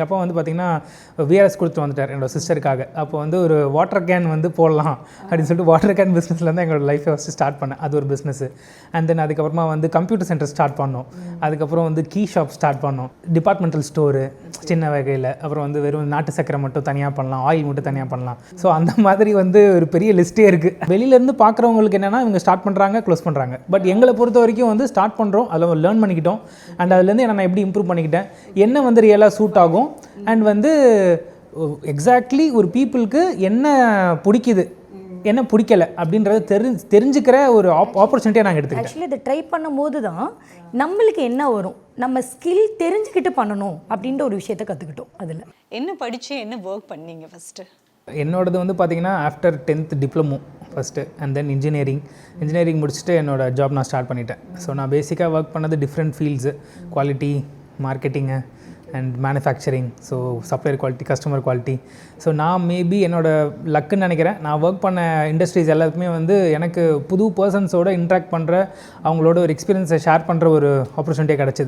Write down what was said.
அப்போ வந்து பார்த்திங்கன்னா விஆர்எஸ் கொடுத்துட்டு வந்துட்டார் என்னோடய சிஸ்டருக்காக. அப்போ வந்து ஒரு வாட்டர் கேன் வந்து போடலாம் அப்படின்னு சொல்லிட்டு வாட்டர் கேன் பிஸ்னஸ்லேருந்து எங்களோட லைஃப்பை ஃபஸ்ட்டு ஸ்டார்ட் பண்ணேன். அது ஒரு பிஸ்னஸ்ஸு. அண்ட் தென் அதுக்கப்புறமா வந்து கம்ப்யூட்டர் சென்டர் ஸ்டார்ட் பண்ணோம். அதுக்கப்புறம் வந்து கீ ஷாப் ஸ்டார்ட் பண்ணோம். டிபார்ட்மெண்டல் ஸ்டோரு சின்ன வகையில். அப்புறம் வந்து வெறும் நாட்டு சக்கரை மட்டும் தனியாக பண்ணலாம், ஆயில் மட்டும் தனியாக பண்ணலாம். ஸோ அந்த மாதிரி வந்து ஒரு பெரிய லிஸ்ட்டே இருக்குது. வெளியிலேருந்து பார்க்குறவங்களுக்கு என்னென்னா இவங்க ஸ்டார்ட் பண்ணுறாங்க, க்ளோஸ் பண்ணுறாங்க. பட் எங்களை பொறுத்த வரைக்கும் வந்து ஸ்டார்ட் பண்ணுறோம், அதில் லேர்ன் பண்ணிக்கிட்டோம். அண்ட் அதுலேருந்து நான் எப்படி இம்ப்ரூவ் பண்ணிக்கிட்டேன், என்ன வந்து ரியலாக சூட் ஆகும் அண்ட் வந்து எக்ஸாக்ட்லி ஒரு பீப்புளுக்கு என்ன பிடிக்குது என்ன பிடிக்கல அப்படின்றத தெரிஞ்சுக்கிற ஒரு ஆப்பர்ச்சுனிட்டியாக நாங்கள் எடுத்துக்கிட்டோம். ஆக்சுவலி இதை ட்ரை பண்ணும்போது தான் நம்மளுக்கு என்ன வரும், நம்ம ஸ்கில் தெரிஞ்சுக்கிட்டு பண்ணணும் அப்படின்ற ஒரு விஷயத்தை கற்றுக்கிட்டோம். அதில் என்ன படித்து என்ன ஒர்க் பண்ணீங்க ஃபஸ்ட்டு? என்னோடது வந்து பார்த்திங்கன்னா after 10th diploma first and then engineering முடிச்சுட்டு என்னோடய ஜாப் நான் ஸ்டார்ட் பண்ணிட்டேன். ஸோ நான் பேசிக்காக ஒர்க் பண்ணது different fields, quality, marketing and manufacturing, so supplier quality, customer quality. So நான் மேபி என்னோடய லக்குன்னு நினைக்கிறேன். நான் ஒர்க் பண்ண இண்டஸ்ட்ரீஸ் எல்லாத்துக்குமே வந்து எனக்கு புது பர்சன்ஸோடு இன்ட்ராக்ட் பண்ணுற, அவங்களோட ஒரு எக்ஸ்பீரியன்ஸை ஷேர் பண்ணுற ஒரு ஆப்பர்ச்சுனிட்டியாக கிடச்சிது.